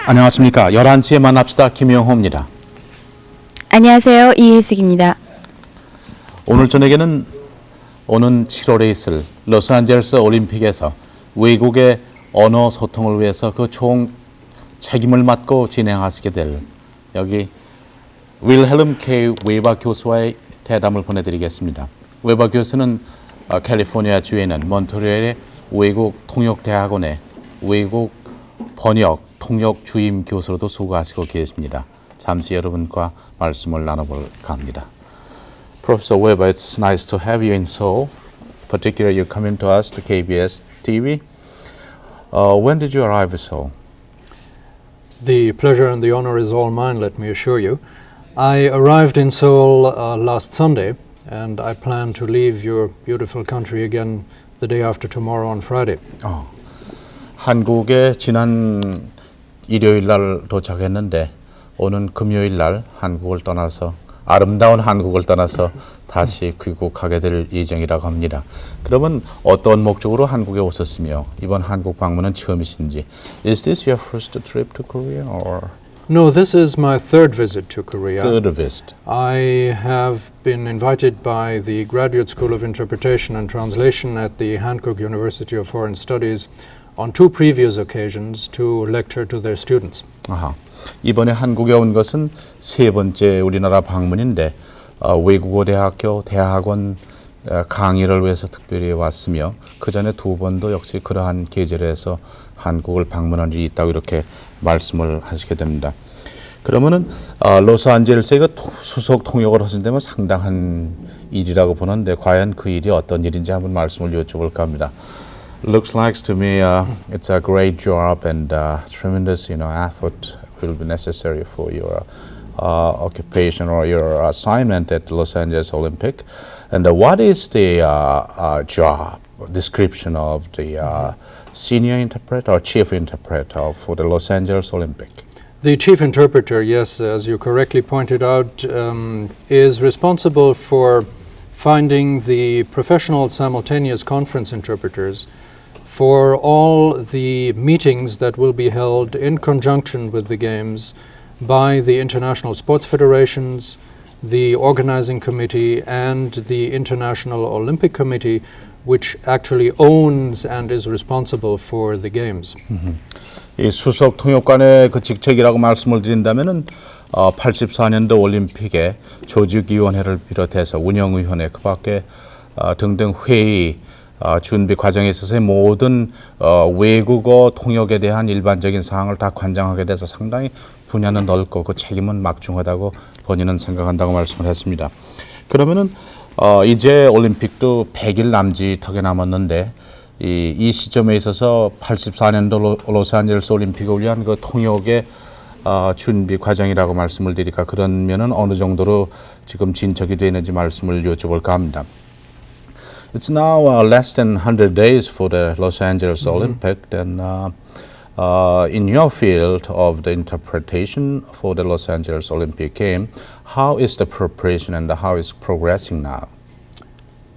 안녕하십니까. 11시에 만납시다. 김영호입니다. 안녕하세요. 이혜숙입니다. 오늘 저녁에는 오는 7월에 있을 로스앤젤레스 올림픽에서 외국의 언어 소통을 위해서 그 총 책임을 맡고 진행하시게 될 여기 윌헬름 K. 웨버 교수와의 대담을 보내드리겠습니다. 웨버 교수는 캘리포니아 주에 있는 몬트리올의 외국 통역대학원의 외국 번역 통역 주임 교수로도 수고하시고 계십니다. 잠시 여러분과 말씀을 나눠볼까 합니다. Professor Weber, it's nice to have you in Seoul. Particularly, you coming to us to KBS TV. When did you arrive in Seoul? The pleasure and the honor is all mine, let me assure you. I arrived in Seoul last Sunday, and I plan to leave your beautiful country again the day after tomorrow on Friday. 한국에 지난 일요일 날 도착했는데 오는 금요일 날 한국을 떠나서 아름다운 한국을 떠나서 다시 귀국하게 될 예정이라고 합니다. 그러면 어떤 목적으로 한국에 오셨으며 이번 한국 방문은 처음이신지? Is this your first trip to Korea or? No, this is my third visit to Korea. Third visit. I have been invited by the Graduate School of Interpretation and Translation at the Hankook University of Foreign Studies on two previous occasions to lecture to their students. 아하. 이번에 한국에 온 것은 세 번째 우리나라 방문인데 외국어 대학교 대학원 강의를 위해서 특별히 왔으며 그 전에 두 번도 역시 그러한 계절에서 한국을 방문한 일이 있다고 이렇게 말씀을 하시게 됩니다. 그러면은 로스앤젤레스에 그 수석 통역을 하신다면 상당한 일이라고 보는데 과연 그 일이 어떤 일인지 한번 말씀을 여쭤볼까 합니다. Looks like to me it's a great job and tremendous effort will be necessary for your occupation or your assignment at Los Angeles Olympic. And what is the job description of the senior interpreter or chief interpreter for the Los Angeles Olympic? The chief interpreter, yes, as you correctly pointed out, is responsible for finding the professional simultaneous conference interpreters for all the meetings that will be held in conjunction with the Games by the international sports federations, the organizing committee, and the International Olympic Committee, which actually owns and is responsible for the Games. 이 수석 통역관의 그 직책이라고 말씀을 드린다면은 84년도 올림픽에 조직위원회를 비롯해서 운영위원회 그밖에 등등 회의 준비 과정에 있어서의 모든 외국어 통역에 대한 일반적인 사항을 다 관장하게 돼서 상당히 분야는 넓고 그 책임은 막중하다고 본인은 생각한다고 말씀을 했습니다. 그러면은 이제 올림픽도 100일 남짓하게 남았는데 이 시점에 있어서 84년도 로스앤젤레스 올림픽을 위한 그 통역의 준비 과정이라고 말씀을 드리니까 그러면은 어느 정도로 지금 진척이 되는지 말씀을 여쭤볼까 합니다. It's now less than 100 days for the Los Angeles Olympic. Then, in your field of the interpretation for the Los Angeles Olympic game, how is the preparation and how is progressing now?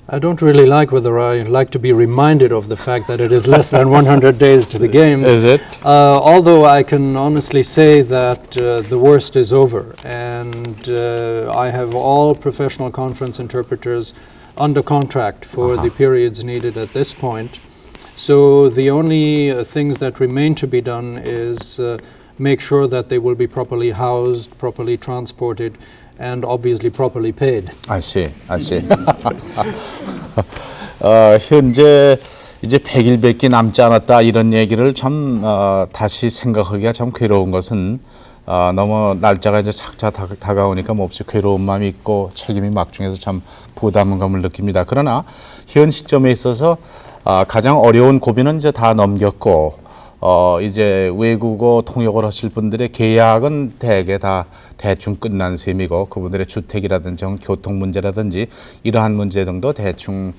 I don't really like whether I like to be reminded of the fact that it is less than 100 days to the Games. Is it? Although I can honestly say that the worst is over, and I have all professional conference interpreters under contract for the periods needed at this point. So the only things that remain to be done is make sure that they will be properly housed, properly transported, and obviously properly paid. I see. 현재 이제 100일밖에 남지 않았다 이런 얘기를 참 다시 생각하기가 참 괴로운 것은 너무 날짜가 이제 착착 다가오니까 몹시 괴로운 마음이 있고 책임이 막중해서 참 부담감을 느낍니다. 그러나 현 시점에 있어서 가장 어려운 고비는 이제 다 넘겼고 이제 외국어 통역을 하실 분들의 계약은 대개 다 대충 끝난 셈이고 그분들의 주택이라든지 교통 문제라든지 이러한 문제 등도 대충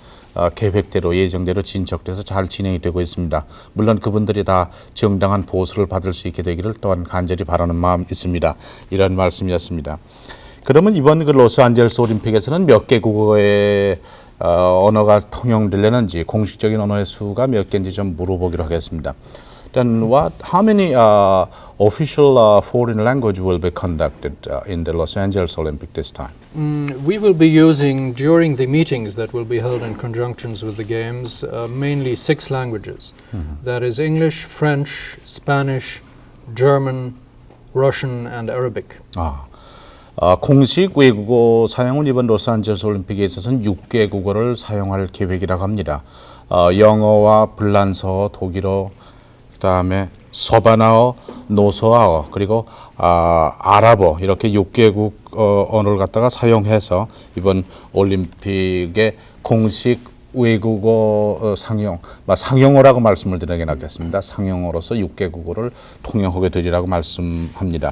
계획대로 예정대로 진척돼서 잘 진행이 되고 있습니다. 물론 그분들이 다 정당한 보수를 받을 수 있게 되기를 또한 간절히 바라는 마음이 있습니다. 이런 말씀이었습니다. 그러면 이번 그 로스앤젤레스 올림픽에서는 몇 개 국어의 언어가 통용되려는지 공식적인 언어의 수가 몇 개인지 좀 물어보기로 하겠습니다. Then how many official foreign language will be conducted in the Los Angeles Olympic this time? We will be using, during the meetings that will be held in conjunctions with the Games, mainly 6 languages. That is English, French, Spanish, German, Russian, and Arabic. 공식 외국어 사용은 이번 로스앤젤레스 올림픽에 있어서는 6개 국어를 사용할 계획이라고 합니다. 영어와 불란서어, 독일어, 그다음에 서바나어, 노서아어, 그리고 아랍어 이렇게 6개국 언어를 갖다가 사용해서 이번 올림픽의 공식 외국어 상용어라고 말씀을 드리는 게 낫겠습니다. 상용어로서 6개 국어를 통용하게 되리라고 말씀합니다.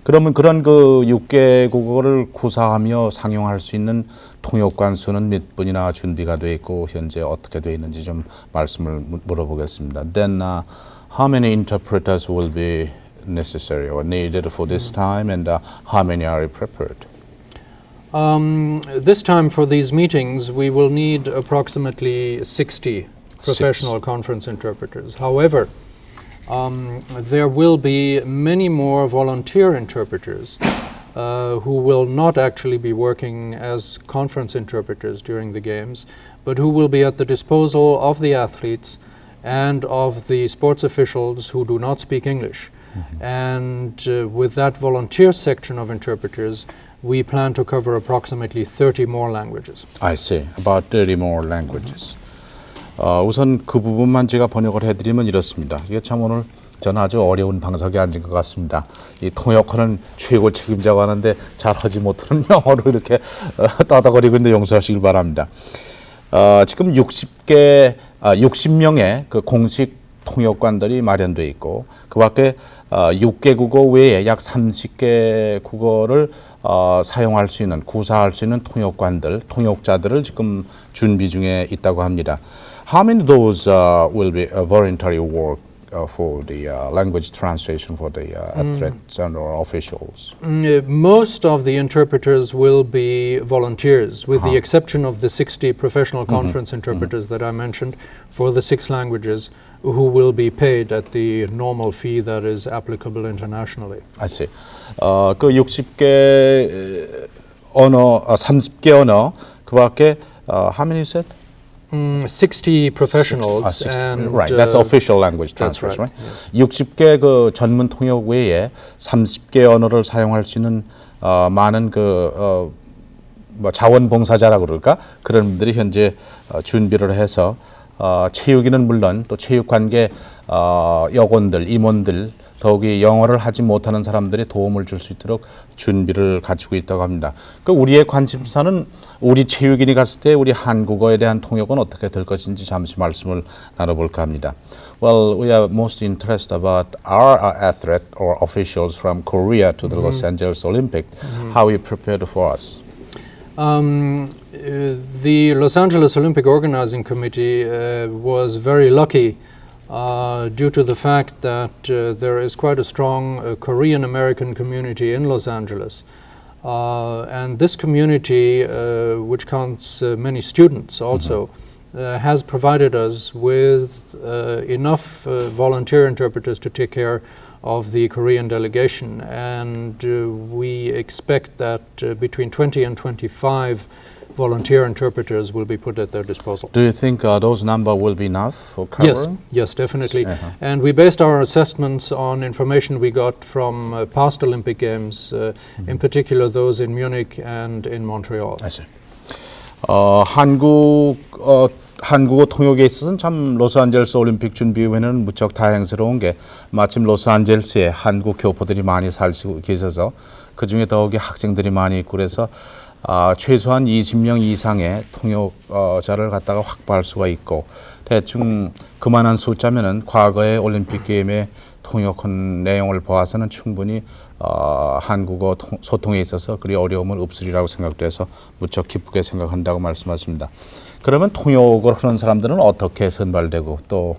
그러면 그런 그 6개 국어를 구사하며 상용할 수 있는 통역관 수는 몇 분이나 준비가 돼 있고 현재 어떻게 돼 있는지 좀 말씀을 물어보겠습니다. Then how many interpreters will be necessary or needed for this time, and how many are prepared? This time for these meetings, we will need approximately 60 professional conference interpreters. However, there will be many more volunteer interpreters who will not actually be working as conference interpreters during the Games, but who will be at the disposal of the athletes and of the sports officials who do not speak English. And with that volunteer section of interpreters, we plan to cover approximately 30 more languages. I see. About 30 more languages. 우선 그 부분만 제가 번역을 해드리면 이렇습니다. 이게 참 오늘 저는 아주 어려운 방석에 앉은 것 같습니다. 이 통역하는 최고 책임자가 하는데 잘 하지 못하는 영어로 이렇게 떠덕거리고 있는데 용서하시길 바랍니다. 지금 60명의 그 공식 통역관들이 마련되어 있고 그 밖에 6개 국어 외에 약 30개 국어를 사용할 수 있는, 구사할 수 있는 통역자들을 지금 준비 중에 있다고 합니다. How many of those will be voluntary work for the language translation for the athletes and or officials? Most of the interpreters will be volunteers, with the exception of the 60 professional conference interpreters that I mentioned for the 6 languages, who will be paid at the normal fee that is applicable internationally. I see. 그 60개 언어, 30개 언어, 그 밖에 how many you said? 60 professionals 60. and Right, that's official language that's translation, right? yes. 60개 그 전문 통역 외에 30개 언어를 사용할 수 있는 많은 그 뭐 자원봉사자라고 그럴까? 그런 분들이 현재 준비를 해서 체육인은 물론 또 체육관계 여건들, 임원들, 더욱이 영어를 하지 못하는 사람들이 도움을 줄 수 있도록 준비를 갖추고 있다고 합니다. 그 우리의 관심사는 우리 체육인이 갔을 때 우리 한국어에 대한 통역은 어떻게 될 것인지 잠시 말씀을 나눠볼까 합니다. Well, we are most interested about our athlete or officials from Korea to the Los Angeles Olympic. How you prepared for us? The Los Angeles Olympic Organizing Committee was very lucky due to the fact that there is quite a strong Korean American community in Los Angeles. And this community, which counts many students also, has provided us with enough volunteer interpreters to take care of the Korean delegation, and we expect that between 20 and 25 volunteer interpreters will be put at their disposal. Do you think those number will be enough for covering? Yes, definitely. And we based our assessments on information we got from past Olympic Games, in particular those in Munich and in Montreal. I see. 한국어 통역에 있어서는 참 로스앤젤레스 올림픽 준비위원회는 무척 다행스러운 게 마침 로스앤젤레스에 한국 교포들이 많이 살고 계셔서 그중에 더욱이 학생들이 많이 있고 그래서 최소한 20명 이상의 통역자를 갖다가 확보할 수가 있고 대충 그만한 숫자면은 과거의 올림픽 게임의 통역한 내용을 보아서는 충분히 한국어 소통에 있어서 그리 어려움은 없으리라고 생각돼서 무척 기쁘게 생각한다고 말씀하십니다. 그러면 통역을 하는 사람들은 어떻게 선발되고 또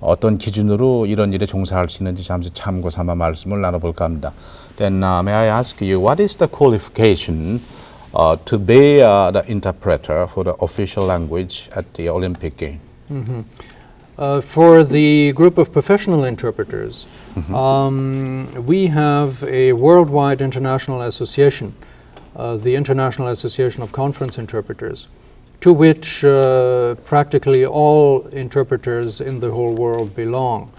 어떤 기준으로 이런 일에 종사할 수 있는지 잠시 참고 삼아 말씀을 나눠볼까 합니다. Then may I ask you, what is the qualification to be the interpreter for the official language at the Olympic Game? For the group of professional interpreters, we have a worldwide international association, the International Association of Conference Interpreters, to which practically all interpreters in the whole world belong.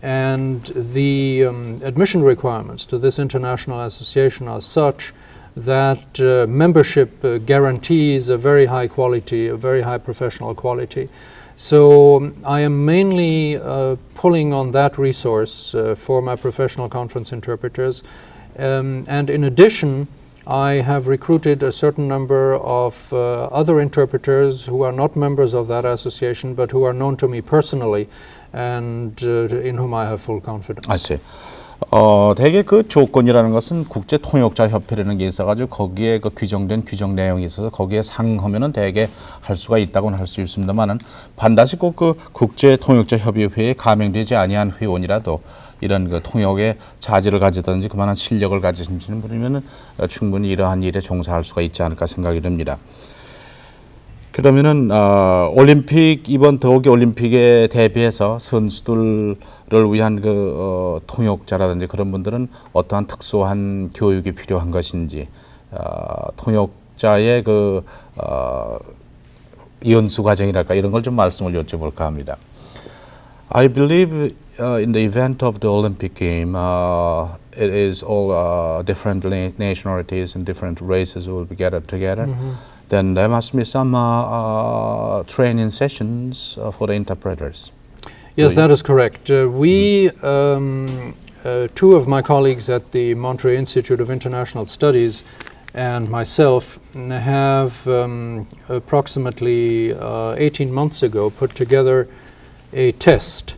And the admission requirements to this international association are such that membership guarantees a very high quality, a very high professional quality. So I am mainly pulling on that resource for my professional conference interpreters. And in addition, I have recruited a certain number of other interpreters who are not members of that association, but who are known to me personally and in whom I have full confidence. I see. 대개 그 조건이라는 것은 국제 통역자 협회라는 게 있어가지고 거기에 그 규정된 규정 내용이 있어서 거기에 상응하면은 대개 할 수가 있다고는 할 수 있습니다만은 반드시 꼭 그 국제 통역자 협의회에 가명되지 아니한 회원이라도 이런 그 통역의 자질을 가지든지 그만한 실력을 가지시는 분이면은 충분히 이러한 일에 종사할 수가 있지 않을까 생각이 듭니다. 그러면은 올림픽 이번 도쿄 올림픽에 대비해서 선수들을 위한 그 통역자라든지 그런 분들은 어떠한 특수한 교육이 필요한 것인지 통역자의 그 연수 과정이랄까 이런 걸 좀 말씀을 여쭤볼까 합니다. I believe in the event of the Olympic game, it is all different nationalities and different races who will be gathered together. Then there must be some training sessions for the interpreters. Yes, that is correct. We, two of my colleagues at the Monterey Institute of International Studies and myself have approximately 18 months ago put together a test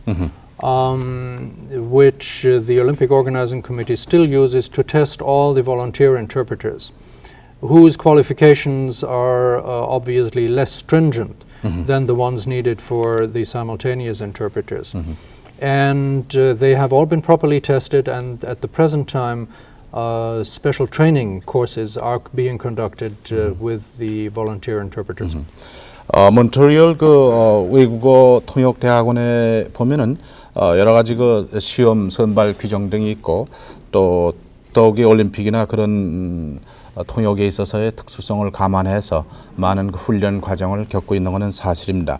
which the Olympic Organizing Committee still uses to test all the volunteer interpreters, whose qualifications are obviously less stringent than the ones needed for the simultaneous interpreters. And they have all been properly tested, and at the present time special training courses are being conducted with the volunteer interpreters. 몬트리올 그 외국어 통역 대학원에 보면은 여러 가지 그 시험 선발 규정 등이 있고 또 도쿄 올림픽이나 그런 통역에 있어서의 특수성을 감안해서 많은 그 훈련 과정을 겪고 있는 것은 사실입니다.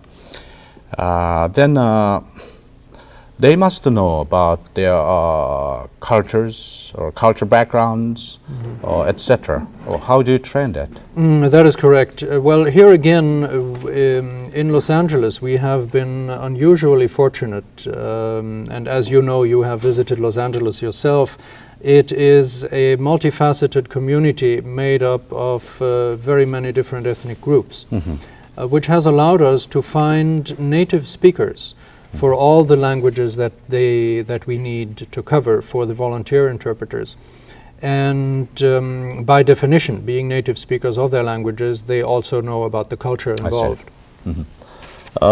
Then they must know about their cultures or culture backgrounds, etc. How do you train that? That is correct. Well, here again, in Los Angeles, we have been unusually fortunate. And as you know, you have visited Los Angeles yourself. It is a multifaceted community made up of very many different ethnic groups, which has allowed us to find native speakers for all the languages that we need to cover for the volunteer interpreters. And by definition, being native speakers of their languages, they also know about the culture involved.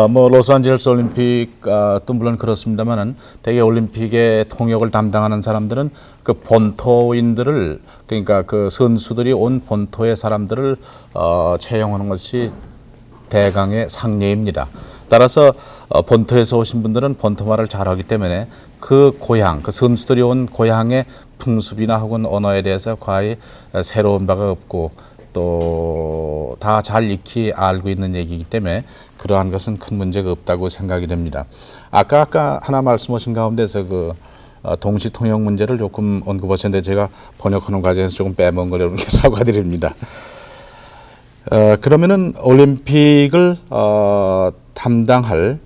뭐 로스앤젤레스 올림픽도 물론 그렇습니다만은 대개 올림픽의 통역을 담당하는 사람들은 그 본토인들을 그러니까 그 선수들이 온 본토의 사람들을 채용하는 것이 대강의 상례입니다. 따라서 본토에서 오신 분들은 본토말을 잘하기 때문에 그 고향, 그 선수들이 온 고향의 풍습이나 혹은 언어에 대해서 거의 새로운 바가 없고 또 다 잘 익히 알고 있는 얘기이기 때문에 그러한 것은 큰 문제가 없다고 생각이 됩니다. 아까 하나 말씀하신 가운데서 그 동시 통역 문제를 조금 언급하셨는데 제가 번역하는 과정에서 조금 빼먹은 걸 여러분께 사과드립니다. 그러면은 올림픽을 담당할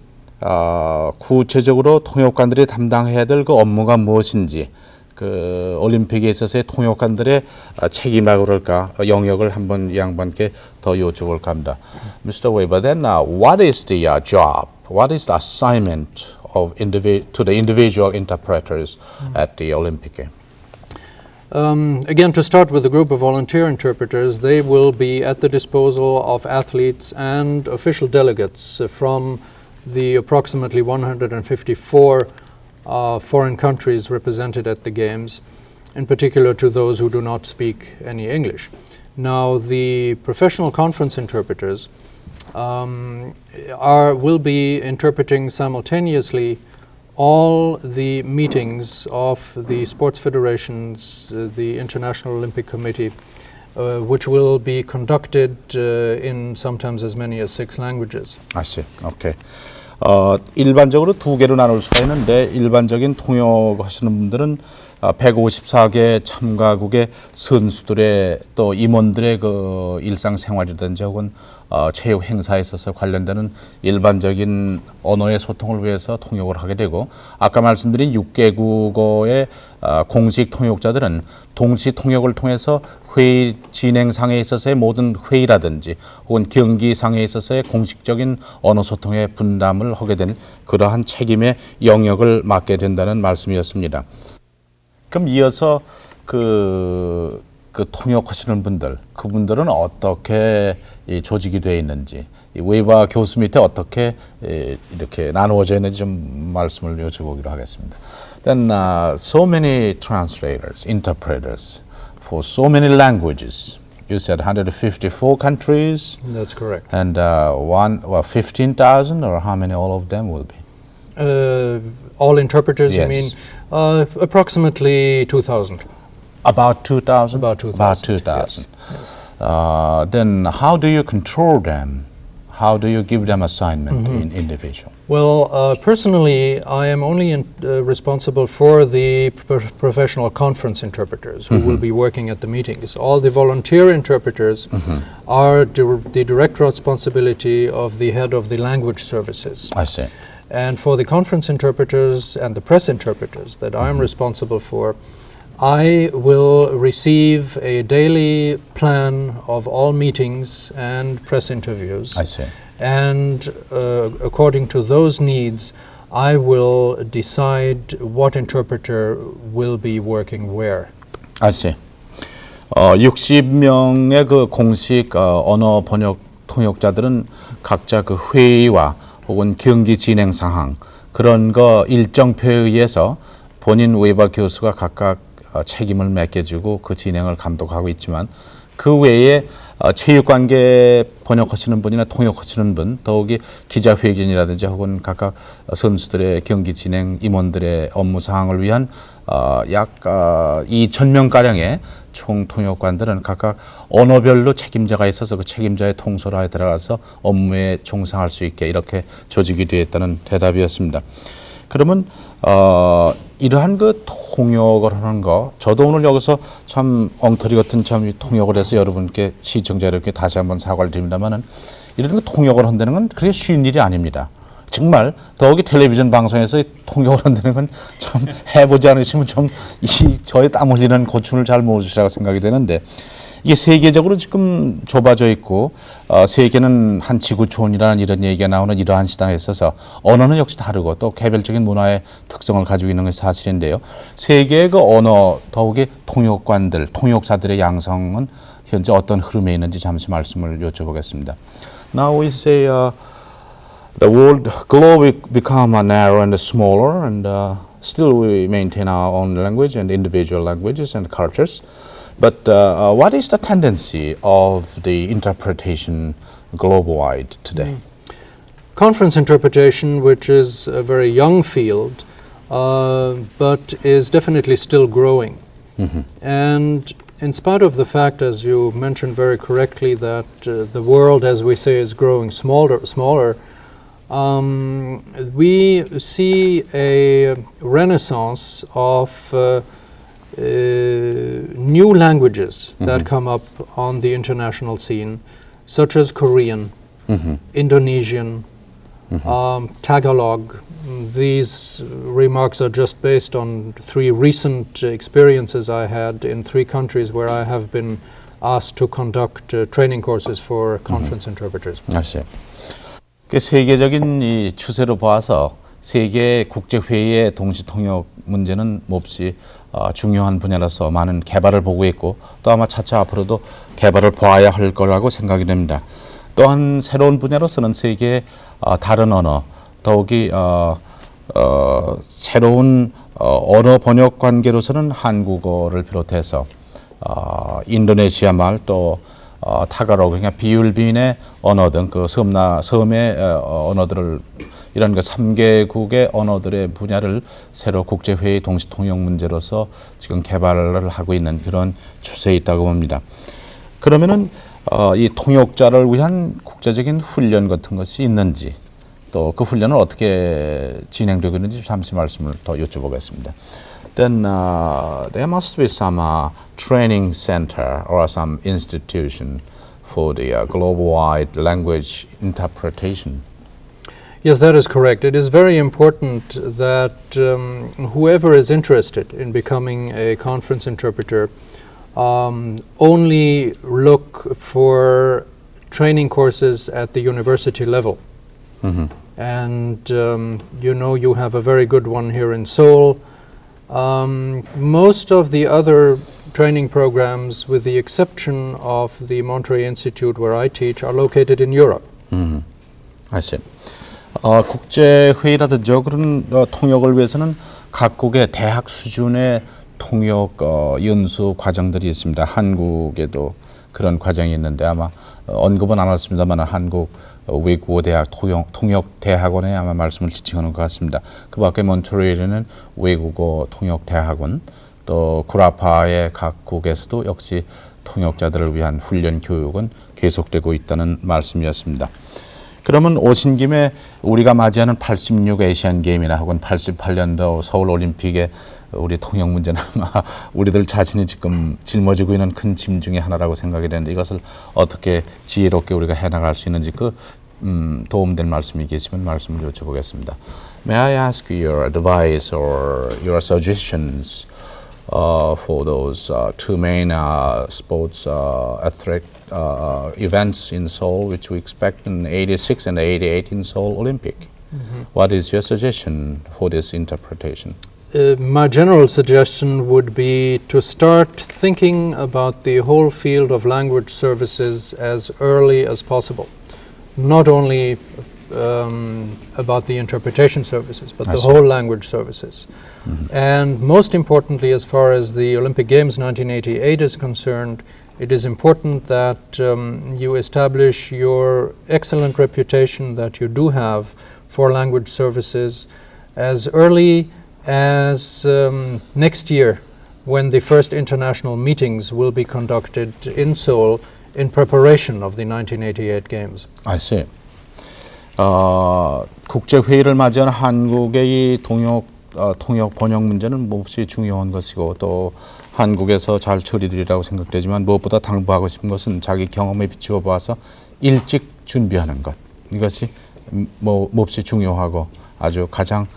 구체적으로 통역관들이 담당해야 될 그 업무가 무엇인지 그 올림픽에 있어서의 통역관들의 책임이라고 그럴까 영역을 한번 이 양반께 더 여쭤볼까 합니다. Mr. Weber, then what is the job? What is the assignment of to the individual interpreters at the Olympic game? Again, to start with the group of volunteer interpreters, they will be at the disposal of athletes and official delegates from the approximately 154 foreign countries represented at the Games, in particular to those who do not speak any English. Now, the professional conference interpreters will be interpreting simultaneously all the meetings of the sports federations, the International Olympic Committee, which will be conducted in sometimes as many as 6 languages. I see. Okay. 일반적으로 두 개로 나눌 수가 있는데 일반적인 통역하시는 분들은 154개 참가국의 선수들의 또 임원들의 그 일상생활이든지 혹은 체육 행사에 있어서 관련되는 일반적인 언어의 소통을 위해서 통역을 하게 되고 아까 말씀드린 6개국어의 공식 통역자들은 동시 통역을 통해서 회의 진행상에 있어서의 모든 회의라든지 혹은 경기상에 있어서의 공식적인 언어 소통의 분담을 하게 된 그러한 책임의 영역을 맡게 된다는 말씀이었습니다. 그럼 이어서 그 통역하시는 분들, 그분들은 어떻게 조직이 되어 있는지, 웨이바 교수 밑에 어떻게 이렇게 나누어져 있는지 좀 말씀을 여쭤보기로 하겠습니다. Then so many translators, interpreters for so many languages. You said 154 countries. That's correct. And 15,000 or how many all of them will be? All interpreters, Yes. you mean? Approximately 2,000. About 2,000? About 2,000. About 2,000. Yes. Then how do you control them? How do you give them assignment in individual? Well, personally, I am only responsible for the professional conference interpreters who will be working at the meetings. All the volunteer interpreters are the direct responsibility of the head of the language services. I see. And for the conference interpreters and the press interpreters that I am responsible for, I will receive a daily plan of all meetings and press interviews. I see. And according to those needs, I will decide what interpreter will be working where. I see. 60명의 그 공식 언어 번역 통역자들은 각자 그 회의와 혹은 경기 진행 상황 그런 거 일정표에 의해서 본인 웨이바 교수가 각각 책임을 맡겨주고 그 진행을 감독하고 있지만 그 외에 체육관계 번역하시는 분이나 통역하시는 분, 더욱이 기자회견이라든지 혹은 각각 선수들의 경기 진행, 임원들의 업무 사항을 위한 약 2,000명가량의 총통역관들은 각각 언어별로 책임자가 있어서 그 책임자의 통솔하에 들어가서 업무에 종사할 수 있게 이렇게 조직이 되어 있다는 대답이었습니다. 그러면 이러한 그 통역을 하는 거, 저도 오늘 여기서 참 엉터리 같은 참 통역을 해서 여러분께 시청자 여러분께 다시 한번 사과를 드립니다만은 이런 거 통역을 한다는 건 그렇게 쉬운 일이 아닙니다. 정말 더욱이 텔레비전 방송에서 통역을 한다는 건 참 해보지 않으시면 좀 저의 땀 흘리는 고충을 잘 모르시라고 생각이 되는데 이게 세계적으로 지금 좁아져 있고 세계는 한 지구촌이라는 이런 얘기가 나오는 이러한 시장에 있어서 언어는 역시 다르고 또 개별적인 문화의 특성을 가지고 있는 것이 사실인데요. 세계의 그 언어 더욱이 통역관들, 통역사들의 양성은 현재 어떤 흐름에 있는지 잠시 말씀을 여쭤보겠습니다. Now we say the world globe become narrow and smaller and still we maintain our own language and individual languages and cultures. But what is the tendency of the interpretation globe-wide today? Conference interpretation, which is a very young field, but is definitely still growing. And in spite of the fact, as you mentioned very correctly, that the world, as we say, is growing smaller, we see a renaissance of new languages that come up on the international scene, such as Korean, Indonesian, Tagalog. These remarks are just based on 3 recent experiences I had in 3 countries where I have been asked to conduct training courses for conference interpreters. 아시죠? 그 세계적인 이 추세로 봐서 세계 국제회의의 동시통역 문제는 몹시 중요한 분야로서 많은 개발을 보고 있고 또 아마 차차 앞으로도 개발을 봐야 할 거라고 생각이 됩니다. 또한 새로운 분야로서는 세계의 다른 언어, 더욱이 새로운 언어 번역 관계로서는 한국어를 비롯해서 인도네시아 말 또 타가로그 그러니까 비율빈의 언어 등 그 섬의 언어들을 이런 그 3개국의 언어들의 분야를 새로 국제회의 동시통역 문제로서 지금 개발을 하고 있는 그런 추세에 있다고 봅니다. 그러면은 이 통역자를 위한 국제적인 훈련 같은 것이 있는지 또 그 훈련은 어떻게 진행되고 있는지 잠시 말씀을 더 여쭤보겠습니다. Then there must be some training center or some institution for the global-wide language interpretation. Yes, that is correct. It is very important that whoever is interested in becoming a conference interpreter only look for training courses at the university level. And you have a very good one here in Seoul. Most of the other training programs, with the exception of the Monterey Institute where I teach, are located in Europe. I see. 국제회의라든지 그런 통역을 위해서는 각국의 대학 수준의 통역 연수 과정들이 있습니다. 한국에도 그런 과정이 있는데 아마 언급은 안 했습니다만 한국 외국어 대학 통역 대학원에 아마 말씀을 지칭하는 것 같습니다. 그 밖에 몬트리올에는 외국어 통역 대학원, 또 구라파의 각국에서도 역시 통역자들을 위한 훈련 교육은 계속되고 있다는 말씀이었습니다. 그러면 오신 김에 우리가 맞이하는 86 아시안 게임이나 혹은 88년도 서울 올림픽의 우리 통역 문제는 아마 우리들 자신이 지금 짊어지고 있는 큰 짐 중에 하나라고 생각이 되는데 이것을 어떻게 지혜롭게 우리가 해나갈 수 있는지 그 도움될 말씀이 계시면 말씀을 여쭤보겠습니다. May I ask your advice or your suggestions for those two main sports athletic events in Seoul, which we expect in 86 and 88 in Seoul Olympic. What is your suggestion for this interpretation? My general suggestion would be to start thinking about the whole field of language services as early as possible. Not only about the interpretation services, but the whole language services. And most importantly, as far as the Olympic Games 1988 is concerned, it is important that you establish your excellent reputation that you do have for language services as early as next year, when the first international meetings will be conducted in Seoul in preparation of the 1988 Games. I see. 국제회의를 맞이한 한국의 이 통역 번역 문제는 몹시 중요한 것이고 또 한국에서 잘 처리되리라고 생각되지만 무엇보다 당부하고 싶은 것은 자기 경험에 비추어 봐서 일찍 준비하는 것. 이것이 몹시 중요하고 아주 가장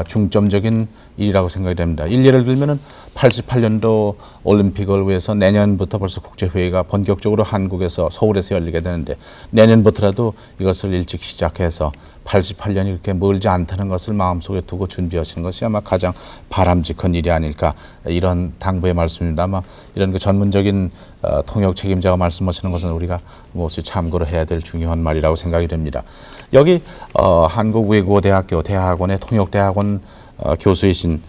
중점적인 일이라고 생각이 됩니다. 예를 들면은 88년도 올림픽을 위해서 내년부터 벌써 국제회의가 본격적으로 한국에서 서울에서 열리게 되는데 내년부터라도 이것을 일찍 시작해서 88년이 그렇게 멀지 않다는 것을 마음속에 두고 준비하시는 것이 아마 가장 바람직한 일이 아닐까 이런 당부의 말씀입니다. 아마 이런 그 전문적인 통역 책임자가 말씀하시는 것은 우리가 몹시 참고로 해야 될 중요한 말이라고 생각이 됩니다. 여기 한국외국어대학교 대학원의 통역대학원 교수이신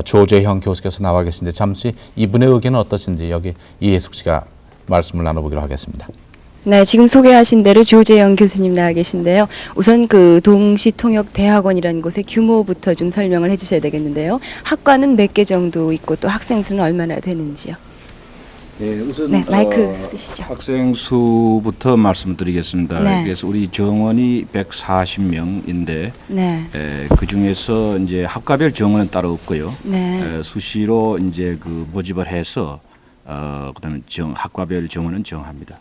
조재형 교수께서 나와 계신데 잠시 이분의 의견은 어떠신지 여기 이혜숙 씨가 말씀을 나눠보기로 하겠습니다. 네, 지금 소개하신 대로 조재영 교수님 나와 계신데요. 우선 그 동시통역대학원이라는 곳의 규모부터 좀 설명을 해주셔야 되겠는데요. 학과는 몇 개 정도 있고 또 학생 수는 얼마나 되는지요? 네, 우선 네, 마이크 쓰시죠. 학생 수부터 말씀드리겠습니다. 네. 그래서 우리 정원이 140명인데 네. 그 중에서 이제 학과별 정원은 따로 없고요. 네. 수시로 이제 그 모집을 해서 그다음에 학과별 정원은 정합니다.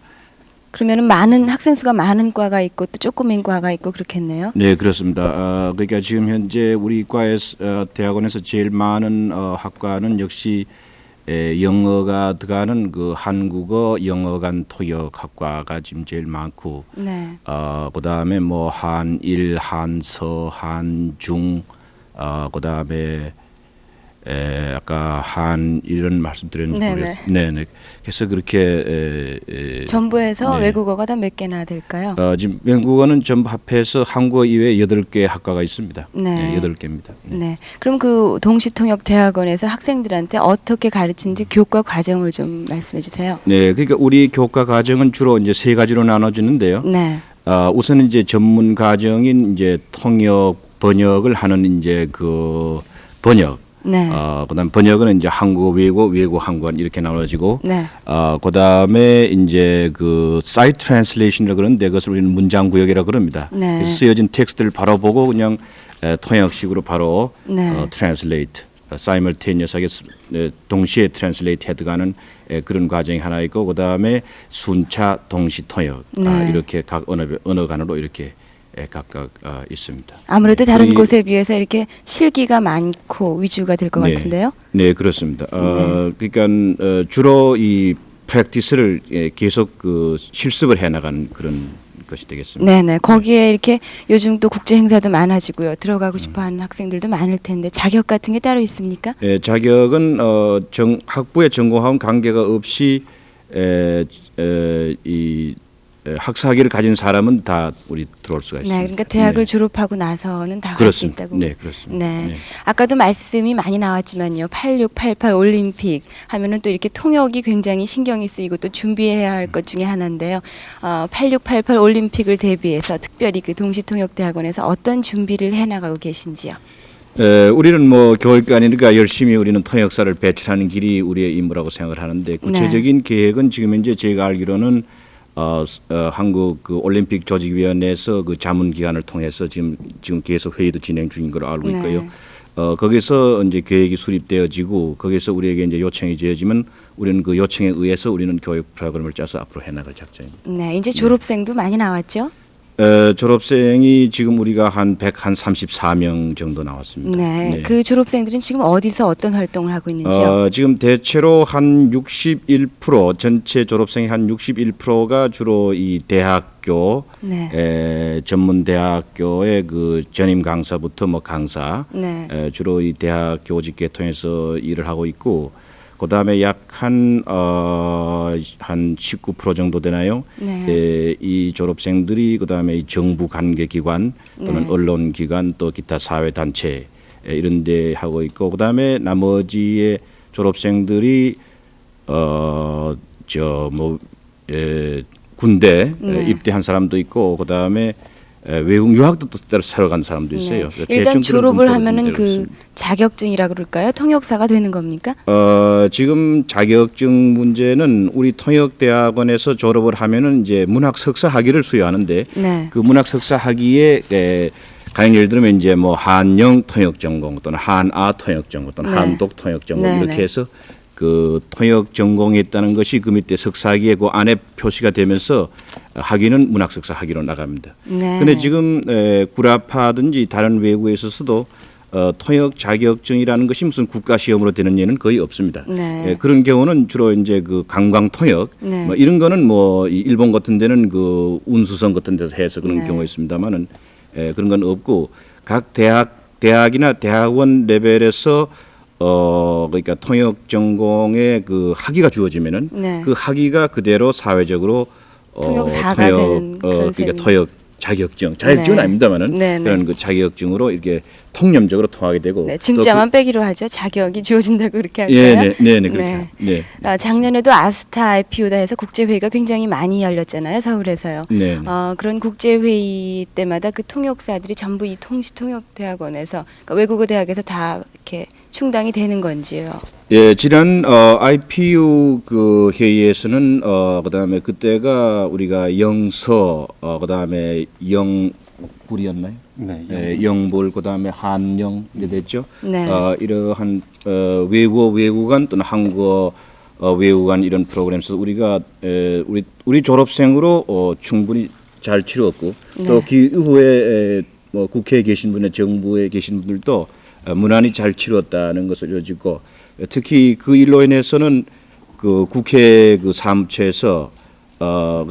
그러면은 많은 학생 수가 많은 과가 있고 또 조금인 과가 있고 그렇겠네요. 네, 그렇습니다. 그러니까 지금 현재 우리 과에서 대학원에서 제일 많은 학과는 역시 영어가 들어가는 그 한국어 영어간 통역 학과가 지금 제일 많고, 네. 그다음에 뭐 한일, 한서, 한중, 그다음에 아까 한 이런 말씀드렸는지 네네. 모르겠어요. 네네. 그래서 그렇게 전부에서 네. 외국어가 다 몇 개나 될까요? 지금 외국어는 전부 합해서 한국어 이외에 8개 학과가 있습니다. 네. 8개입니다. 네. 그럼 그 동시통역대학원에서 학생들한테 어떻게 가르치는지 교과 과정을 좀 말씀해 주세요. 네, 그러니까 우리 교과 과정은 주로 이제 3가지로 나눠지는데요. 네. 우선 이제 전문 과정인 이제 통역 번역을 하는 이제 그 번역. 네. 그다음 번역은 이제 한국어, 외국어, 한국어 이렇게 나눠지고, 네. 그다음에 이제 그 사이트 트랜슬레이션이라 그러는데 그것을 우리는 문장 구역이라 그럽니다. 네. 그래서 쓰여진 텍스트를 바로 보고 그냥 통역식으로 바로 네. 트랜슬레이트, 사이멀테니어스하게 동시에 트랜슬레이트 해가는 그런 과정이 하나 있고, 그다음에 순차 동시 통역 네. 이렇게 각 언어 간으로 이렇게 각각 있습니다. 아무래도 다른 거의- 곳에 비해서 이렇게 실기가 많고 위주가 될 것 네. 같은데요. 네, 그렇습니다. 그러니까 주로 이 프랙티스를 계속 그 실습을 해 나가는 그런 것이 되겠습니다. 네네. 거기에 이렇게 요즘 또 국제 행사도 많아지고요. 들어가고 싶어하는 학생들도 많을 텐데 자격 같은 게 따로 있습니까? 자격은 학부에 전공하고는 관계가 없이 이 학사학위를 가진 사람은 다 우리 들어올 수가 있습니다. 네. 그러니까 대학을 네. 졸업하고 나서는 다 할 수 그렇습니다. 있다고. 네, 그렇습니다. 네. 네. 아까도 말씀이 많이 나왔지만요. 8688 올림픽 하면은 또 이렇게 통역이 굉장히 신경이 쓰이고 또 준비해야 할 것 중에 하나인데요. 8688 올림픽을 대비해서 특별히 그 동시통역대학원에서 어떤 준비를 해나가고 계신지요? 우리는 뭐 교육관이니까 열심히 우리는 통역사를 배출하는 길이 우리의 임무라고 생각을 하는데 구체적인 계획은 지금 현재 제가 알기로는 한국 그 올림픽 조직위원회에서 그 자문 기관을 통해서 지금 계속 회의도 진행 중인 걸로 알고 네. 있고요. 거기서 이제 계획이 수립되어지고 거기서 우리에게 이제 요청이 지어지면 우리는 그 요청에 의해서 우리는 교육 프로그램을 짜서 앞으로 해나갈 작정입니다. 네, 이제 졸업생도 많이 나왔죠? 졸업생이 지금 우리가 한 134명 정도 나왔습니다. 네, 그 졸업생들은 지금 어디서 어떤 활동을 하고 있는지요? 지금 대체로 한 61% 전체 졸업생의 한 61%가 주로 이 대학교, 네. 전문 대학교의 그 전임 강사부터 뭐 강사, 네. 주로 이 대학 교직 계통에서 일을 하고 있고, 그다음에 약 한 19% 정도 되나요? 네. 이 졸업생들이 그다음에 이 정부 관계 기관 또는 네. 언론 기관 또 기타 사회 단체 이런 데 하고 있고, 그다음에 나머지의 졸업생들이 군대 네. 입대한 사람도 있고, 그다음에 외국 유학도 또 따로 새로 간 사람도 있어요. 네. 일단 대충 그런 졸업을 분포로 하면은 좀 그 되었습니다. 자격증이라 그럴까요? 통역사가 되는 겁니까? 지금 자격증 문제는 우리 통역대학원에서 졸업을 하면은 이제 문학 석사 학위를 수여하는데, 네. 그 문학 석사 학위에 가령 예를 들면 이제 뭐 한영 통역 전공 또는 한아 통역 전공 또는 네. 한독 통역 전공 네, 이렇게 네. 해서 그 통역 전공이 있다는 것이 그 밑에 석사 학위에 그 안에 표시가 되면서 학위는 문학 석사 학위로 나갑니다. 네. 근데 지금 구라파든지 다른 외국에 있어서도 통역 자격증이라는 것이 무슨 국가 시험으로 되는 예는 거의 없습니다. 네. 그런 경우는 주로 이제 그 관광 통역 네. 뭐 이런 거는 뭐 이 일본 같은 데는 그 운수선 같은 데서 해서 그런 네. 경우가 있습니다만은 그런 건 없고, 각 대학이나 대학원 레벨에서 그러니까 통역 전공의 그 학위가 주어지면은 네. 그 학위가 그대로 사회적으로 통역사가 되는 그런 그러니까 셈이네요. 통역 자격증은 네. 아닙니다만은 네, 네. 그런 그 자격증으로 이렇게 통념적으로 통하게 되고, 네, 증자만 빼기로 하죠. 자격이 주어진다고 그렇게 또 할까요? 네, 그렇게. 네. 작년에도 아스타 에피오다에서 국제회의가 굉장히 많이 열렸잖아요. 서울에서요. 네. 그런 국제회의 때마다 그 통역사들이 전부 이 통시통역대학원에서 그러니까 외국어 대학에서 다 이렇게 충당이 되는 건지요. 예, 지난 IPU 그 회의에서는 그다음에 그때가 우리가 영서 그다음에 영불이었나요? 네. 영불 그다음에 한영 이제 됐죠. 네. 이러한 외국어관 또는 한국어 외국어관 이런 프로그램에서 우리가 우리 졸업생으로 충분히 잘 치루었고, 또 그 이후에 뭐 국회에 계신 분의 정부에 계신 분들도 무난히 잘 치루었다는 것을 여지고, 특히 그 일로 인해서는 그 국회 그 사무처에서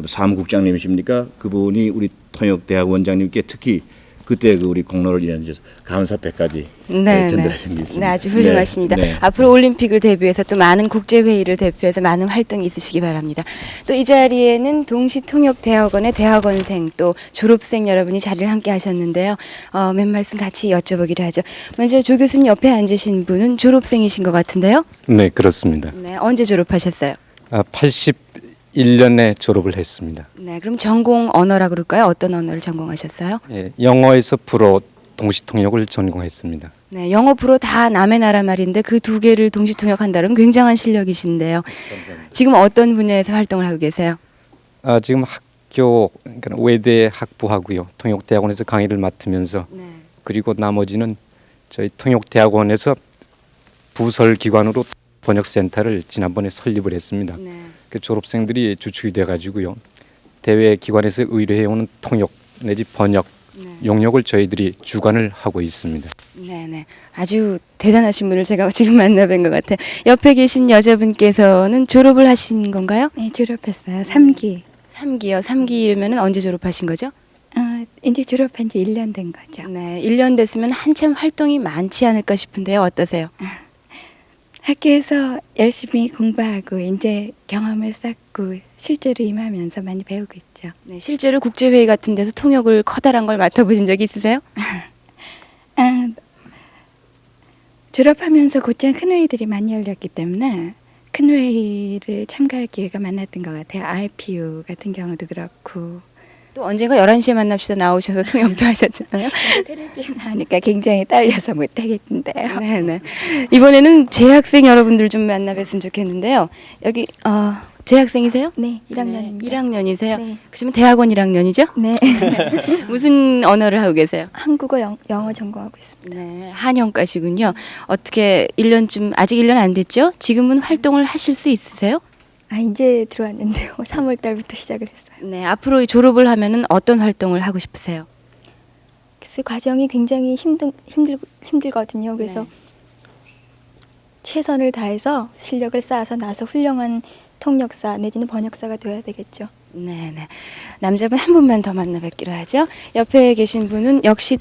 사무국장님이십니까? 그분이 우리 통역대학 원장님께 특히 그때 그 우리 공로를 인해서 감사패까지 네, 전달하신 게 있습니다. 네, 아주 훌륭하십니다. 네, 네. 앞으로 올림픽을 대비해서 또 많은 국제 회의를 대표해서 많은 활동이 있으시기 바랍니다. 또 이 자리에는 동시통역대학원의 대학원생 또 졸업생 여러분이 자리를 함께 하셨는데요. 몇 말씀 같이 여쭤보기로 하죠. 먼저 조 교수님 옆에 앉으신 분은 졸업생이신 것 같은데요. 네, 그렇습니다. 네, 언제 졸업하셨어요? 81년에 졸업을 했습니다. 네, 그럼 전공 언어라 그럴까요? 어떤 언어를 전공하셨어요? 예, 영어에서 불어 동시통역을 전공했습니다. 네, 영어 프로 다 남의 나라 말인데 그 두 개를 동시통역한다면 굉장한 실력이신데요. 지금 어떤 분야에서 활동을 하고 계세요? 지금 학교 그러니까 외대 학부하고요. 통역대학원에서 강의를 맡으면서 네. 그리고 나머지는 저희 통역대학원에서 부설 기관으로 번역센터를 지난번에 설립을 했습니다. 네. 그 졸업생들이 주축이 돼가지고요. 대외 기관에서 의뢰해오는 통역 내지 번역 용역을 저희들이 주관을 하고 있습니다. 네네. 아주 대단하신 분을 제가 지금 만나뵌 것 같아요. 옆에 계신 여자분께서는 졸업을 하신 건가요? 네, 졸업했어요. 3기. 3기요. 3기면은 언제 졸업하신 거죠? 이제 졸업한 지 1년 된 거죠. 네. 1년 됐으면 한참 활동이 많지 않을까 싶은데요. 어떠세요? 학교에서 열심히 공부하고 이제 경험을 쌓고 실제로 임하면서 많이 배우고 있죠. 네. 실제로 국제회의 같은 데서 통역을 커다란 걸 맡아보신 적이 있으세요? 졸업하면서 곧장 큰 회의들이 많이 열렸기 때문에 큰 회의를 참가할 기회가 많았던 것 같아요. RPU 같은 경우도 그렇고. 또 언젠가 11시에 만납시다 나오셔서 통역도 하셨잖아요. 텔레비에 나오니까 굉장히 떨려서 못하겠는데요. 네네. 이번에는 재학생 여러분들 좀 만나뵀으면 좋겠는데요. 여기 재학생이세요? 네, 1학년입니다. 1학년이세요? 네. 그러면 대학원 1학년이죠? 네. 무슨 언어를 하고 계세요? 한국어, 영어 전공하고 있습니다. 네, 한영과시군요. 어떻게 1년쯤 아직 1년 안 됐죠? 지금은 활동을 하실 수 있으세요? 이제 들어왔는데요. 3월 달부터 시작을 했어요. 네, 앞으로 졸업을 하면은 어떤 활동을 하고 싶으세요? 그 과정이 굉장히 힘들거든요. 그래서 네. 최선을 다해서 실력을 쌓아서 나서 훌륭한 통역사 내지는 번역사가 되어야 되겠죠. 네, 네. 남자분 한 분만 더 만나뵙기로 하죠. 옆에 계신 분은 역시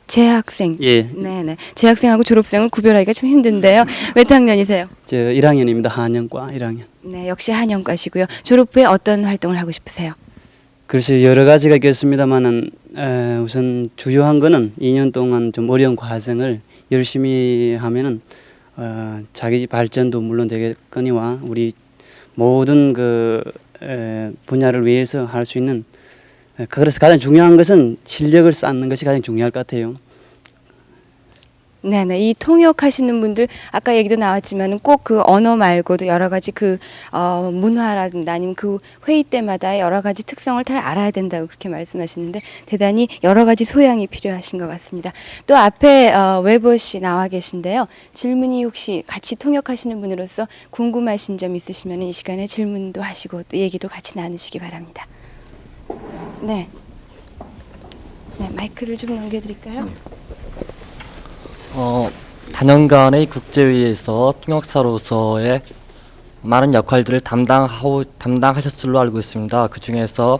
재학생. 예, 네, 네. 재학생하고 졸업생을 구별하기가 좀 힘든데요. 몇 학년이세요? 저 1학년입니다. 한영과 1학년. 네, 역시 한영과시고요. 졸업 후에 어떤 활동을 하고 싶으세요? 글쎄 여러 가지가 있겠습니다만은 우선 주요한 거는 2년 동안 좀 어려운 과정을 열심히 하면은 자기 발전도 물론 되겠거니와 우리 모든 그 분야를 위해서 할 수 있는 그래서 가장 중요한 것은 실력을 쌓는 것이 가장 중요할 것 같아요. 네네. 이 통역하시는 분들 아까 얘기도 나왔지만은 꼭 그 언어 말고도 여러 가지 그 문화라든가 아니면 그 회의 때마다 여러 가지 특성을 잘 알아야 된다고 그렇게 말씀하시는데 대단히 여러 가지 소양이 필요하신 것 같습니다. 또 앞에 웨버 씨 나와 계신데요. 질문이 혹시 같이 통역하시는 분으로서 궁금하신 점 있으시면 이 시간에 질문도 하시고 또 얘기도 같이 나누시기 바랍니다. 네. 네, 마이크를 좀 넘겨드릴까요? 단연간의 국제회의에서 통역사로서의 많은 역할들을 담당하셨을로 알고 있습니다. 그 중에서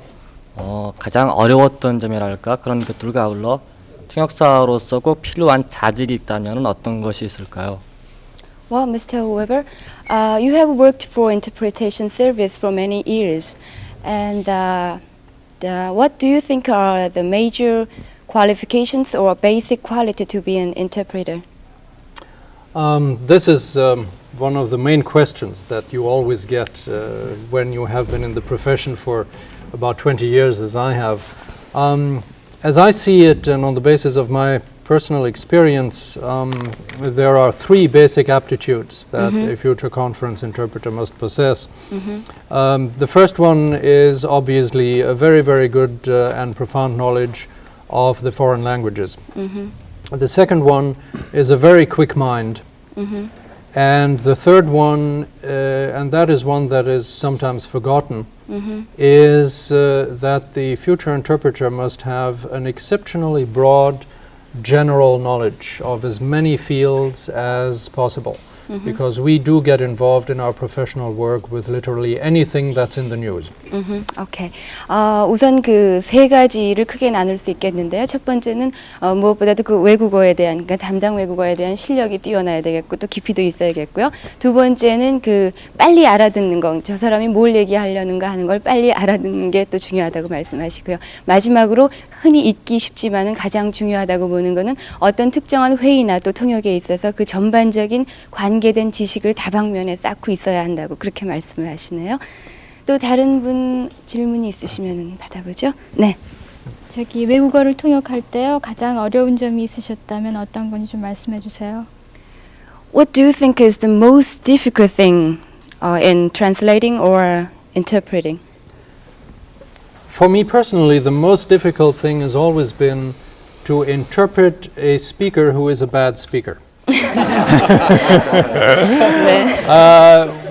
가장 어려웠던 점이랄까 그런 것들과 아울러 통역사로서 꼭 필요한 자질이 있다면 어떤 것이 있을까요? Well, Mr. Weber, you have worked for interpretation service for many years, and what do you think are the major qualifications or basic quality to be an interpreter? This is one of the main questions that you always get when you have been in the profession for about 20 years, as I have. As I see it, and on the basis of my personal experience, there are three basic aptitudes that a future conference interpreter must possess. The first one is obviously a very, very good and profound knowledge of the foreign languages. The second one is a very quick mind. And the third one, and that is one that is sometimes forgotten, is that the future interpreter must have an exceptionally broad general knowledge of as many fields as possible. because we do get involved in our professional work with literally anything that's in the news. 오케이. 우선 그 세 가지를 크게 나눌 수 있겠는데요. 첫 번째는 무엇보다도 그 외국어에 대한, 그러니까 담당 외국어에 대한 실력이 뛰어나야 되겠고 또 깊이도 있어야겠고요. 두 번째는 그 빨리 알아듣는 거, 저 사람이 뭘 얘기하려는가 하는 걸 빨리 알아듣는 게 또 중요하다고 말씀하시고요. 마지막으로 흔히 잊기 쉽지만은 가장 중요하다고 보는 거는 어떤 특정한 회의나 또 통역에 있어서 그 전반적인 관계된 지식을 다방면에 쌓고 있어야 한다고 그렇게 말씀을 하시네요. 또 다른 분 질문이 있으시면 받아보죠. 네. 저기 외국어를 통역할 때요 가장 어려운 점이 있으셨다면 어떤 건지 좀 말씀해 주세요. What do you think is the most difficult thing in translating or interpreting? For me personally, the most difficult thing has always been to interpret a speaker who is a bad speaker.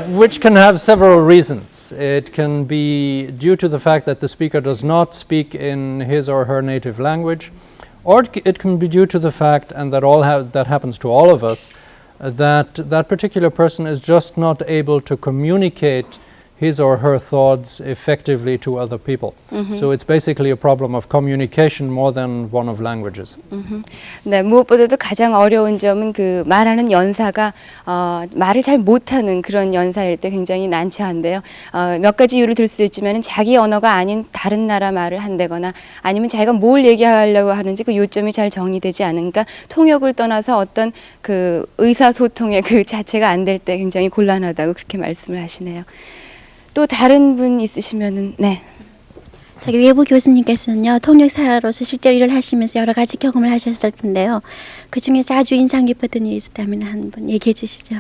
Which can have several reasons. It can be due to the fact that the speaker does not speak in his or her native language, or it can be due to the fact, and that happens to all of us, that that particular person is just not able to communicate his or her thoughts effectively to other people. So it's basically a problem of communication more than one of languages. 네, 무엇보다도 가장 어려운 점은 그 말하는 연사가 말을 잘 못하는 그런 연사일 때 굉장히 난처한데요. 몇 가지 이유를 들 수 있지만 자기 언어가 아닌 다른 나라 말을 한다거나 아니면 자기가 뭘 얘기하려고 하는지 그 요점이 잘 정리되지 않으니까 통역을 떠나서 어떤 그 의사소통의 그 자체가 안 될 때 굉장히 곤란하다고 그렇게 말씀을 하시네요. 또 다른 분 있으시면은 네. 저기 외부 교수님께서는요 통역사로서 실제로 일을 하시면서 여러 가지 경험을 하셨을 텐데요. 그 중에서 아주 인상 깊었던 일이 있었다면 한번 얘기해 주시죠.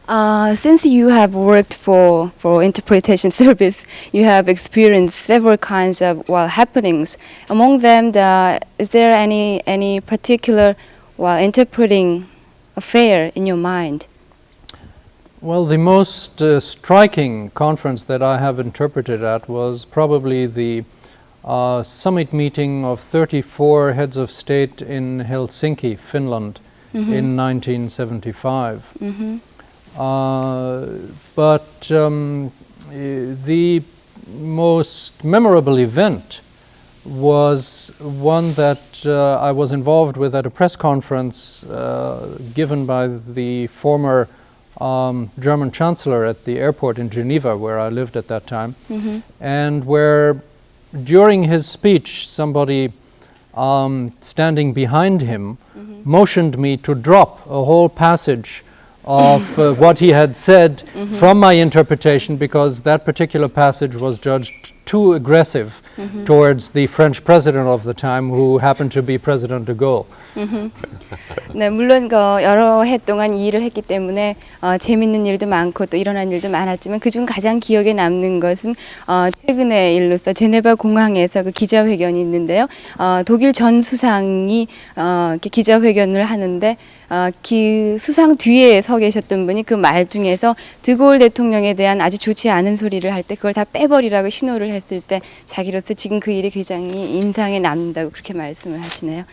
Since you have worked for interpretation service, you have experienced several kinds of happenings. Among them, is there any particular interpreting affair in your mind? Well, the most striking conference that I have interpreted at was probably the summit meeting of 34 heads of state in Helsinki, Finland, in 1975. But the most memorable event was one that I was involved with at a press conference given by the former German Chancellor at the airport in Geneva, where I lived at that time, and where during his speech somebody standing behind him motioned me to drop a whole passage of what he had said from my interpretation, because that particular passage was judged too aggressive towards the French president of the time, who happened to be President de Gaulle. 네, 물론 여러 해 동안 이 일을 했기 때문에 재밌는 일도 많고 또 일어난 일도 많았지만 그중 가장 기억에 남는 것은 최근의 일로서 제네바 공항에서 그 기자회견이 있는데요. 독일 전 수상이 이렇게 기자회견을 하는데 수상 뒤에 서 계셨던 분이 그 말 중에서 드골 대통령에 대한 아주 좋지 않은 소리를 할 때 그걸 다 빼버리라고 신호를 했을 때 자기로서 지금 그 일이 굉장히 인상에 남는다고 그렇게 말씀을 하시네요.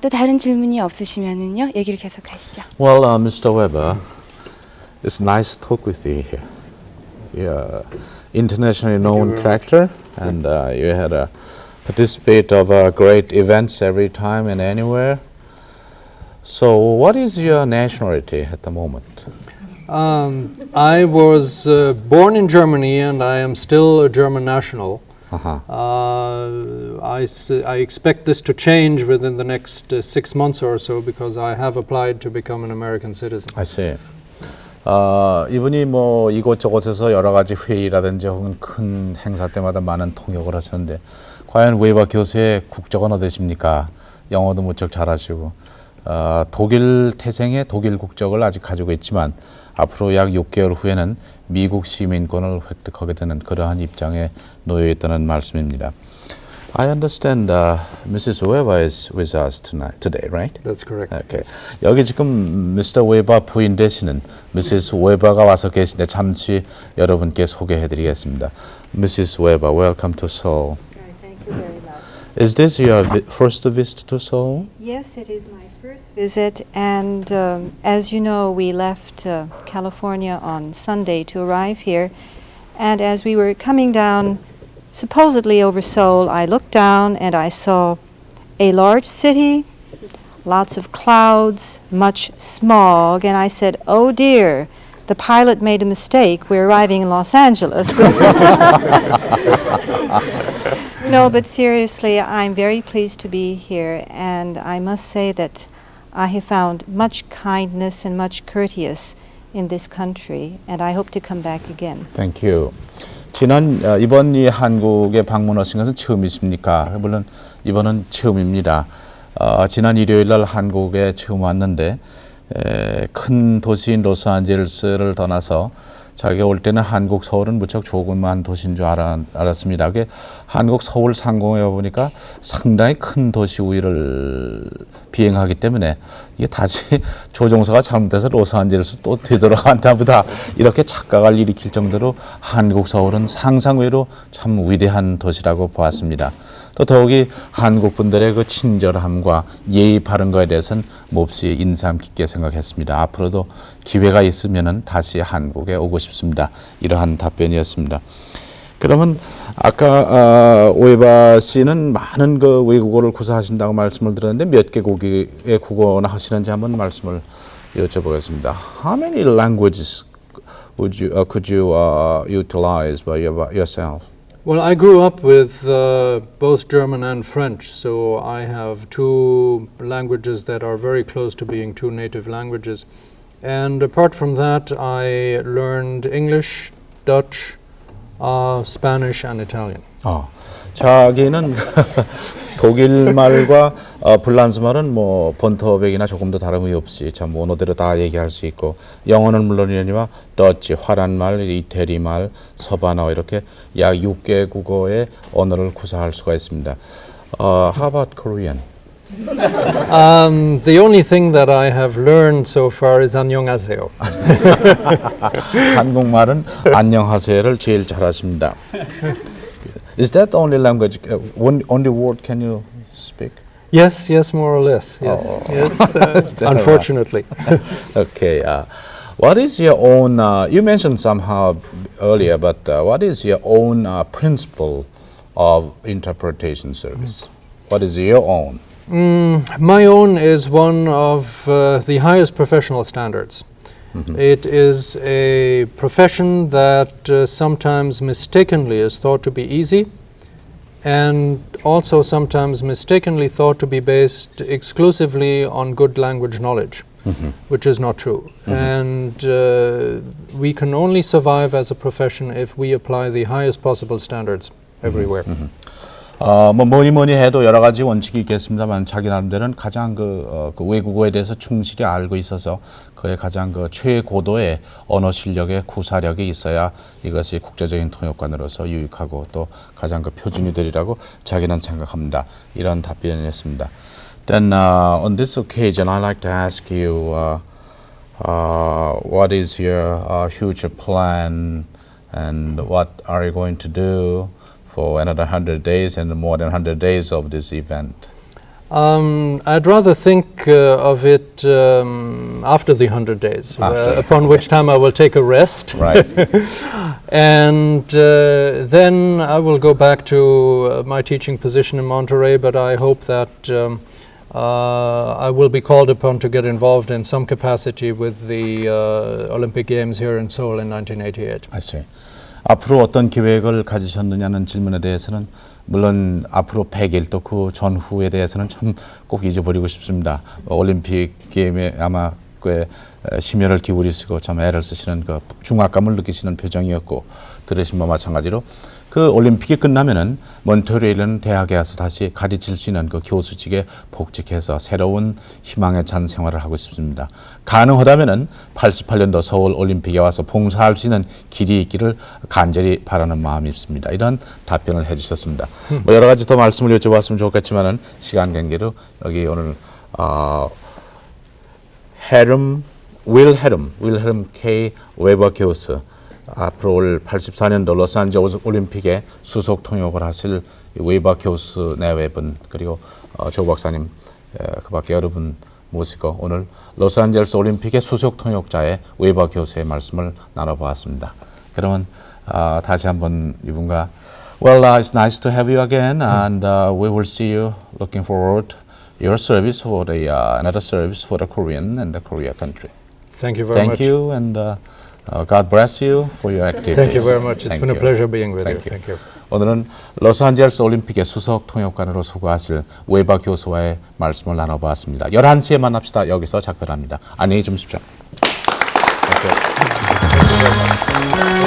또 다른 질문이 없으시면은요 얘기를 계속하시죠. Well, Mr. Weber, it's nice to talk with you here. You're internationally known character, and you had participate of great events every time and anywhere. So, what is your nationality at the moment? I was born in Germany, and I am still a German national. I expect this to change within the next 6 months or so, because I have applied to become an American citizen. I see. 이분이 뭐 이곳저곳에서 여러 가지 회의라든지 혹은 큰 행사 때마다 많은 통역을 하셨는데 과연 웨버 교수의 국적은 어떠십니까? 영어도 무척 잘하시고 독일 태생의 독일 국적을 아직 가지고 있지만 앞으로 약 6개월 후에는 미국 시민권을 획득하게 되는 그러한 입장에 놓여 있다는 말씀입니다. I understand Mrs. Weber is with us today, right? That's correct. Okay. 여기 지금 Mr. Weber 부인 되시는 Mrs. Weber가 와서 계신데 잠시 여러분께 소개해드리겠습니다. Mrs. Weber, welcome to Seoul. Thank you very much. Is this your first visit to Seoul? Yes, it is my first visit, and as you know, we left California on Sunday to arrive here. And as we were coming down, supposedly over Seoul, I looked down and I saw a large city, lots of clouds, much smog, and I said, "Oh dear, the pilot made a mistake. We're arriving in Los Angeles." No, but seriously, I'm very pleased to be here, and I must say that I have found much kindness and much courteous in this country, and I hope to come back again. Thank you. 이번 이 한국에 방문하신 것은 처음이십니까? 물론 이번은 처음입니다. 지난 일요일 날 한국에 처음 왔는데 큰 도시인 로스앤젤레스를 떠나서 자기가 올 때는 한국 서울은 무척 조그만 도시인 줄 알았습니다. 그게 한국 서울 상공에 보니까 상당히 큰 도시 위를 비행하기 때문에 이게 다시 조종사가 잘못돼서 로스앤젤레스 또 되돌아간다 보다 이렇게 착각을 일으킬 정도로 한국 서울은 상상 외로 참 위대한 도시라고 보았습니다. 또 더욱이 한국 분들의 그 친절함과 예의 바른 거에 대해서는 몹시 인상 깊게 생각했습니다. 앞으로도 기회가 있으면은 다시 한국에 오고 싶습니다. 이러한 답변이었습니다. 그러면 아까 오에바 씨는 많은 그 외국어를 구사하신다고 말씀을 드렸는데 몇 개국의 국어나 하시는지 한번 말씀을 여쭤보겠습니다. How many languages could you utilize by yourself? Well, I grew up with both German and French, so I have two languages that are very close to being two native languages. And apart from that, I learned English, Dutch, Spanish, and Italian. 자기는 독일 말과 불란스 말은 뭐 본토백이나 조금 더 다름이 없이 참 원어대로 다 얘기할 수 있고 영어는 물론이니와 더치, 화란 말, 이태리 말, 서바나 이렇게 약 6개 국어의 언어를 구사할 수가 있습니다. How about Korean? The only thing that I have learned so far is 안녕하세요. 한국말은 안녕하세요를 제일 잘하십니다. Is that the only language, only word can you speak? Yes, more or less. Yes, unfortunately. Okay. What is your own, you mentioned somehow earlier, but what is your own principle of interpretation service? What is your own? My own is one of the highest professional standards. It is a profession that sometimes mistakenly is thought to be easy, and also sometimes mistakenly thought to be based exclusively on good language knowledge, which is not true. And we can only survive as a profession if we apply the highest possible standards everywhere. 뭐 뭐니 해도 여러 가지 원칙이 있겠습니다만 자기 나름대로는 가장 그 외국어에 대해서 충실히 알고 있어서 그의 가장 그 최고도의 언어 실력의 구사력이 있어야 이것이 국제적인 통역관으로서 유익하고 또 가장 그 표준이 되리라고 자기는 생각합니다. 이런 답변이었습니다. Then on this occasion, I'd like to ask you what is your future plan and what are you going to do for another 100 days and more than 100 days of this event? I'd rather think of it after the 100 days, upon which time I will take a rest. Right. And then I will go back to my teaching position in Monterey, but I hope that I will be called upon to get involved in some capacity with the Olympic Games here in Seoul in 1988. I see. 앞으로 어떤 계획을 가지셨느냐는 질문에 대해서는 물론 앞으로 100일 또 그 전후에 대해서는 참 꼭 잊어버리고 싶습니다. 올림픽 게임에 아마 꽤 심혈을 기울이시고 참 애를 쓰시는 그 중압감을 느끼시는 표정이었고 들으신 바와 마찬가지로 그 올림픽이 끝나면은 몬트리올에 있는 대학에 와서 다시 가르칠 수 있는 그 교수직에 복직해서 새로운 희망에 찬 생활을 하고 싶습니다. 가능하다면은 88년도 서울 올림픽에 와서 봉사할 수 있는 길이 있기를 간절히 바라는 마음이 있습니다. 이런 답변을 해주셨습니다. 뭐 여러 가지 더 말씀을 여쭤봤으면 좋겠지만은 시간 관계로 여기 오늘 윌헬름 K 웨버 교수 앞으로 올 84년도 로스앤젤레스 올림픽에 수석 통역을 하실 웨버 교수 내외분 그리고 조 박사님 그 밖에 여러분 모시고 오늘 로스앤젤레스 올림픽의 수석 통역자의 웨버 교수의 말씀을 나눠보았습니다. 그러면 다시 한번 이분과 Well, it's nice to have you again, and we will see you. Looking forward your service for the another service for the Korean and the Korea country. Thank you very much. Thank you, and God bless you for your activities. Thank you very much. It's Thank been a you. pleasure being with you. Thank Thank you. 오늘은 로스앤젤레스 올림픽의 수석 통역관으로 수고하실 웨버 교수와의 말씀을 나눠보았습니다. 11시에 만납시다. 여기서 작별합니다. 안녕히 주무십시오. Thank you.